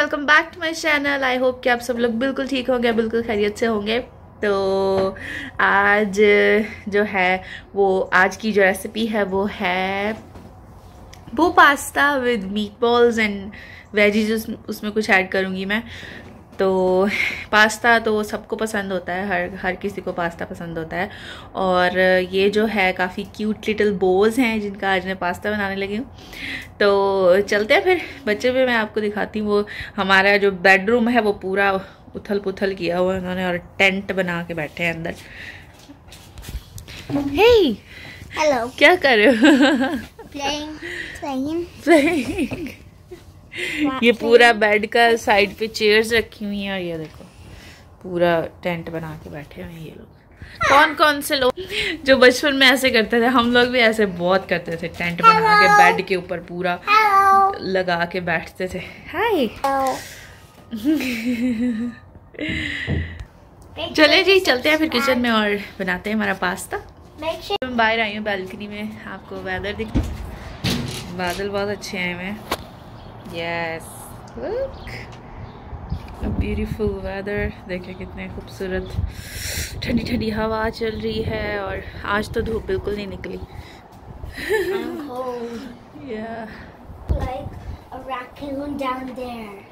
Welcome back to my channel. I hope कि आप सब लोग बिल्कुल ठीक होंगे, बिल्कुल खैरियत से होंगे। तो आज जो है वो आज की जो रेसिपी है वो pasta with meat balls and veggies उसमें कुछ ऐड करूँगी मैं। तो पास्ता तो सबको पसंद होता है, हर किसी को पास्ता पसंद होता है। और ये जो है काफ़ी क्यूट लिटिल बोज हैं जिनका आज मैं पास्ता बनाने लगी हूँ। तो चलते हैं फिर बच्चे पे, मैं आपको दिखाती हूँ। वो हमारा जो बेडरूम है वो पूरा उथल पुथल किया हुआ है उन्होंने और टेंट बना के बैठे हैं अंदर। हे हेलो, क्या कर रहे हो? प्लेइंग। ये पूरा बेड का साइड पे चेयर्स रखी हुई हैं और ये देखो पूरा टेंट बना के बैठे हुए हैं ये लोग। कौन कौन से लोग जो बचपन में ऐसे करते थे, हम लोग भी ऐसे बहुत करते थे, टेंट बना के बेड के ऊपर पूरा लगा के बैठते थे। हाय चले जी, चलते हैं फिर किचन में और बनाते हैं हमारा पास्ता। मैं बाहर आई हूँ बालकनी में, आपको वेदर दिख, बादल बहुत अच्छे आए हुए हैं। यस, लुक ब्यूटीफुल वेदर, देखिए कितने खूबसूरत ठंडी ठंडी हवा चल रही है और आज तो धूप बिल्कुल नहीं निकली।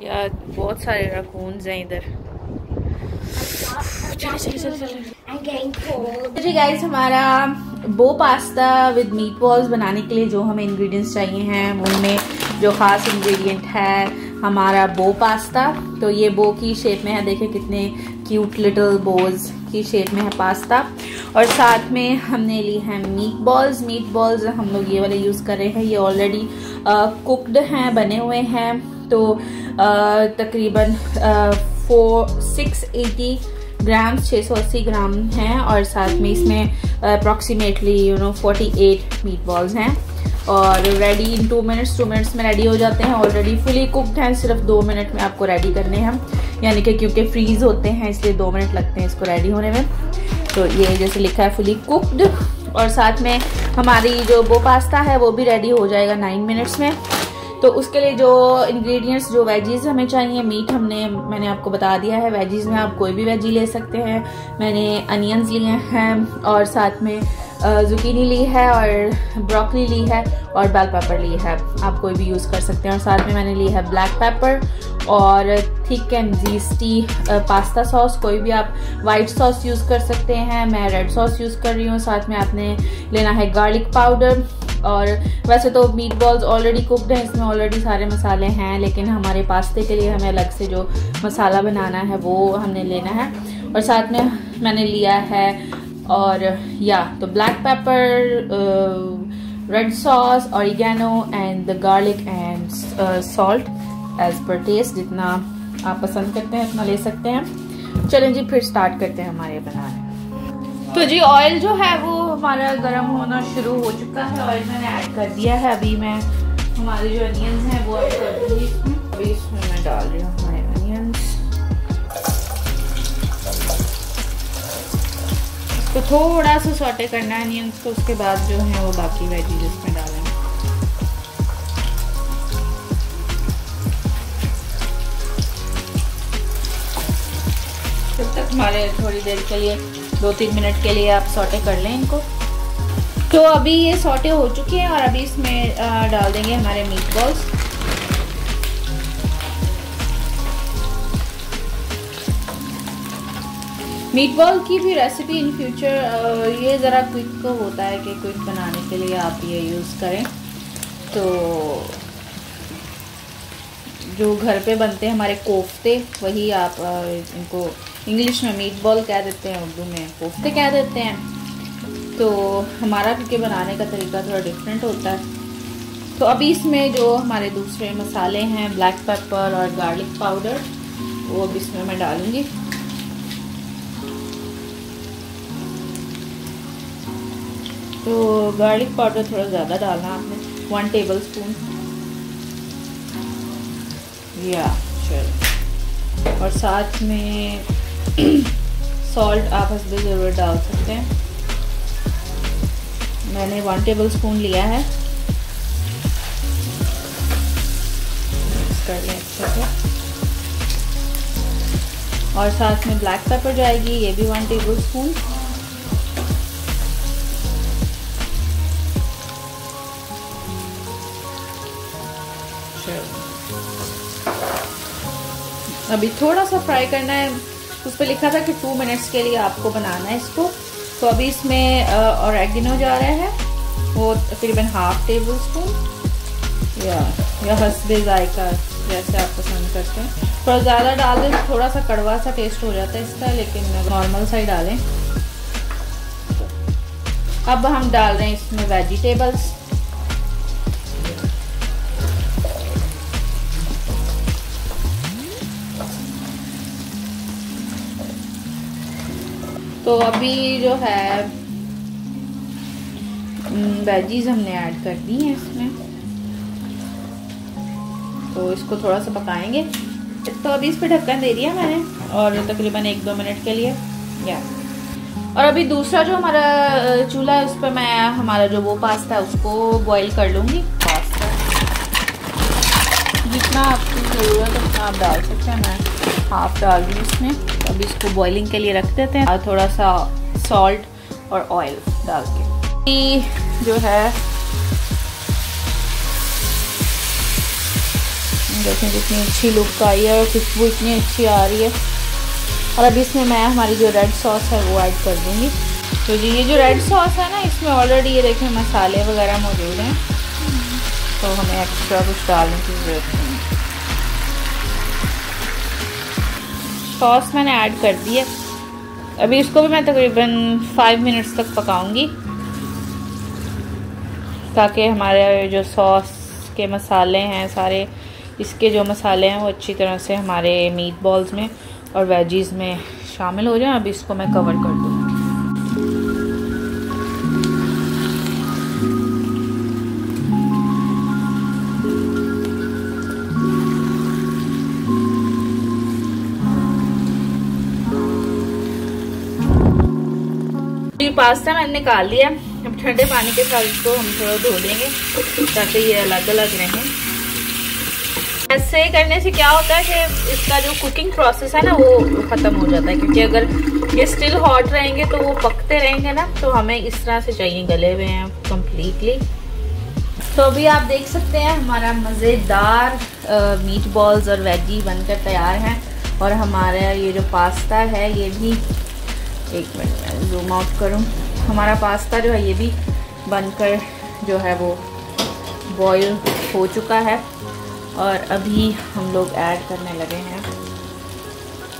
या बहुत सारे रैकून्स हैं इधर। चलिए गाइस, हमारा बो पास्ता विद मीट बॉल्स बनाने के लिए जो हमें इंग्रेडिएंट्स चाहिए हैं उनमें जो ख़ास इंग्रेडिएंट है हमारा बो पास्ता। तो ये बो की शेप में है, देखिए कितने क्यूट लिटिल बोज की शेप में है पास्ता। और साथ में हमने ली है मीट बॉल्स। मीट बॉल्स हम लोग ये वाले यूज़ कर रहे हैं, ये ऑलरेडी कुकड हैं, बने हुए हैं। तो तकरीबन 680 ग्राम्स 680 ग्राम हैं और साथ में इसमें अप्रॉक्सीमेटली 48 मीट बॉल्स हैं और रेडी इन 2 मिनट्स में रेडी हो जाते हैं। ऑलरेडी फुली कुकड हैं, सिर्फ 2 मिनट में आपको रेडी करने हैं, यानी कि क्योंकि फ्रीज होते हैं इसलिए 2 मिनट लगते हैं इसको रेडी होने में। तो ये जैसे लिखा है फुली कुकड। और साथ में हमारी जो वो पास्ता है वो भी रेडी हो जाएगा 9 मिनट्स में। तो उसके लिए जो इंग्रेडिएंट्स, जो वेजीज हमें चाहिए, मीट मैंने आपको बता दिया है। वेजीज में आप कोई भी वेजी ले सकते हैं। मैंने अनियंस लिए हैं और साथ में जुकीनी ली है और ब्रोकली ली है और बेल पेपर ली है, आप कोई भी यूज़ कर सकते हैं। और साथ में मैंने ली है ब्लैक पेपर और थिक एंड जीस्टी पास्ता सॉस, कोई भी आप वाइट सॉस यूज़ कर सकते हैं, मैं रेड सॉस यूज़ कर रही हूँ। साथ में आपने लेना है गार्लिक पाउडर। और वैसे तो मीट बॉल्स ऑलरेडी कुकड हैं, इसमें ऑलरेडी सारे मसाले हैं, लेकिन हमारे पास्ते के लिए हमें अलग से जो मसाला बनाना है वो हमने लेना है। और साथ में मैंने लिया है और तो black pepper, red sauce, oregano and the garlic and salt as per taste, जितना आप पसंद करते हैं उतना ले सकते हैं। चलें जी, फिर स्टार्ट करते हैं हमारे बनाने। तो जी ऑयल जो है वो हमारा गर्म होना शुरू हो चुका है, ऑयल मैंने ऐड कर दिया है। अभी मैं हमारे जो अनियंस हैं वो ऐड कर दूँगी इसमें। अभी इसमें मैं डाल रही हूँ हमारे अनियंस। तो थोड़ा सा सॉटे करना है अनियंस को, उसके बाद जो है वो बाकी वेजीज इसमें डालेंगे। तब तक हमारे थोड़ी देर के लिए 2-3 मिनट के लिए आप सॉटे कर लें इनको। तो अभी ये सॉटे हो चुके हैं और अभी इसमें डाल देंगे हमारे मीट बॉल्स। मीट बॉल की भी रेसिपी इन फ्यूचर, ये ज़रा क्विक होता है कि क्विक बनाने के लिए आप ये यूज़ करें। तो जो घर पे बनते हैं हमारे कोफ्ते, वही आप इनको इंग्लिश में मीट बॉल कह देते हैं, उर्दू में कोफ्ते कह देते हैं। तो हमारा क्योंकि बनाने का तरीका थोड़ा डिफरेंट होता है। तो अभी इसमें जो हमारे दूसरे मसाले हैं, ब्लैक पेपर और गार्लिक पाउडर, वो अब इसमें मैं डालूंगी। तो गार्लिक पाउडर थोड़ा ज़्यादा डालना आपने, 1 टेबल स्पून या चलो। और साथ में सॉल्ट आप हस्बे ज़रूर डाल सकते हैं। मैंने 1 टेबल स्पून लिया है। कर लें अच्छे से। और साथ में ब्लैक पेपर जाएगी, ये भी 1 टेबल स्पून। अभी थोड़ा सा फ्राई करना है, उस पर लिखा था कि 2 मिनट्स के लिए आपको बनाना है इसको। तो अभी इसमें ऑरेगेनो जा रहा है, वो तकरीबन 1/2 टेबल स्पून या हस्बे जायका जैसे आप पसंद करते हैं। थोड़ा ज़्यादा डाल दें तो थोड़ा सा कड़वा सा टेस्ट हो जाता है इसका, लेकिन नॉर्मल सा ही डालें। अब हम डाल रहे हैं इसमें वेजिटेबल्स। तो अभी जो है वेजीज हमने ऐड कर दी हैं इसमें, तो इसको थोड़ा सा पकाएंगे। तो अभी इस पे ढक्कन दे दिया मैंने और तकरीबन 1-2 मिनट के लिए या। और अभी दूसरा जो हमारा चूल्हा है उस पर मैं हमारा जो वो पास्ता है उसको बॉईल कर लूँगी। पास्ता जितना आपकी ज़रूरत है उतना आप डाल सकते हैं, मैं 1/2 डाल दूँ इसमें। अभी इसको बॉइलिंग के लिए रख देते हैं, और थोड़ा सा सॉल्ट और ऑयल डाल के। जो है देखें कितनी अच्छी लुक आई है और खुशबू इतनी अच्छी आ रही है। और अभी इसमें मैं हमारी जो रेड सॉस है वो ऐड कर दूँगी। तो जी ये जो रेड सॉस है ना, इसमें ऑलरेडी ये देखें मसाले वगैरह मौजूद हैं, तो हमें एक्स्ट्रा कुछ डालने की ज़रूरत नहीं। सॉस मैंने ऐड कर दी है। अभी इसको भी मैं तकरीबन 5 मिनट्स तक पकाऊंगी, ताकि हमारे जो सॉस के मसाले हैं सारे, इसके जो मसाले हैं वो अच्छी तरह से हमारे मीट बॉल्स में और वेजीज में शामिल हो जाए। अभी इसको मैं कवर कर दूँगी। पास्ता मैंने निकाल लिया। अब ठंडे पानी के साथ इसको हम थोड़ा धो लेंगे ताकि ये अलग अलग रहें। ऐसे करने से क्या होता है कि इसका जो कुकिंग प्रोसेस है ना वो ख़त्म हो जाता है, क्योंकि अगर ये स्टिल हॉट रहेंगे तो वो पकते रहेंगे ना, तो हमें इस तरह से चाहिए गले हुए हैं कम्प्लीटली। तो अभी आप देख सकते हैं हमारा मज़ेदार मीट बॉल्स और वेजी बनकर तैयार हैं। और हमारा ये जो पास्ता है ये भी, एक मिनट में जूम आउट करूं, हमारा पास्ता जो है ये भी बनकर जो है वो बॉईल हो चुका है। और अभी हम लोग ऐड करने लगे हैं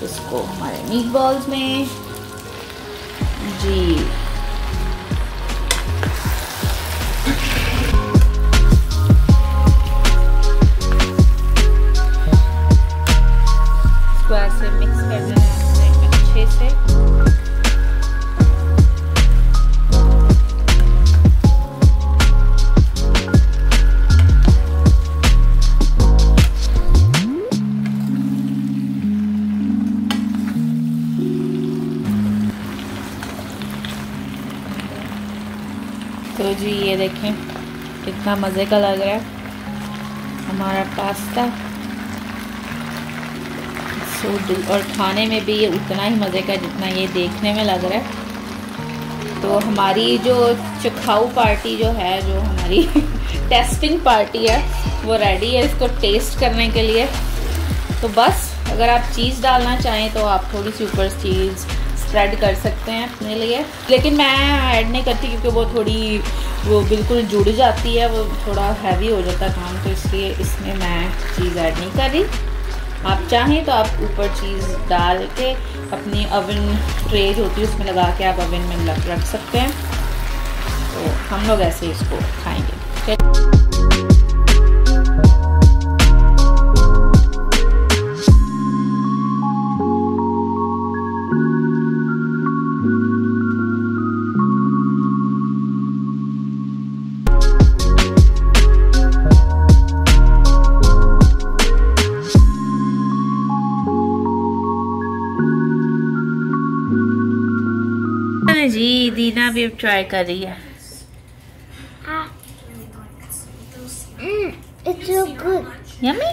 इसको हमारे मीट बॉल्स में जी। इसको ऐसे मिक्स कर देना है अच्छे से। तो जी ये देखें कितना मज़े का लग रहा है हमारा पास्ता। और खाने में भी ये उतना ही मज़े का जितना ये देखने में लग रहा है। तो हमारी जो चखाऊ पार्टी जो है, जो हमारी टेस्टिंग पार्टी है, वो रेडी है इसको टेस्ट करने के लिए। तो बस अगर आप चीज़ डालना चाहें तो आप थोड़ी सी ऊपर चीज़ स्प्रेड कर सकते हैं अपने लिए, लेकिन मैं ऐड नहीं करती क्योंकि वो बिल्कुल जुड़ जाती है, वो थोड़ा हैवी हो जाता है काम, तो इसलिए इसमें मैं चीज़ ऐड नहीं कर रही। आप चाहें तो आप ऊपर चीज़ डाल के अपनी ओवन ट्रे जो होती है उसमें लगा के आप ओवन में रख सकते हैं। तो हम लोग ऐसे इसको खाएंगे। जी दीना भी अब ट्राई कर रही है। It's so good. Yummy.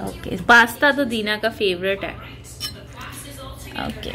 Okay, pasta तो दीना का फेवरेट है। ओके